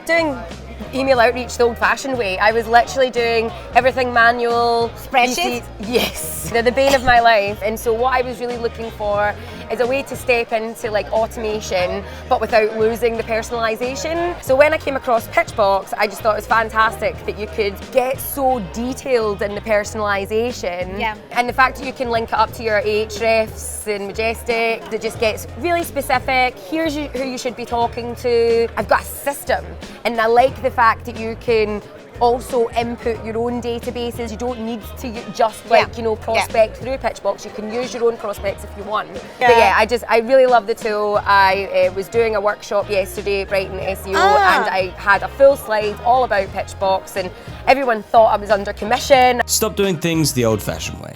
doing email outreach the old-fashioned way. I was literally doing everything manual. Spreadsheets? Yes, they're the bane of my life. And so what I was really looking for is a way to step into like automation, but without losing the personalization. So when I came across Pitchbox, I just thought it was fantastic that you could get so detailed in the personalization. Yeah. And the fact that you can link it up to your Ahrefs and Majestic, that just gets really specific. Here's who you should be talking to. I've got a system, and I like the fact that you can also input your own databases. You don't need to just prospect through Pitchbox. You can use your own prospects if you want. Yeah. But yeah, I really love the tool. I was doing a workshop yesterday at BrightonSEO, and I had a full slide all about Pitchbox, and everyone thought I was under commission. Stop doing things the old-fashioned way.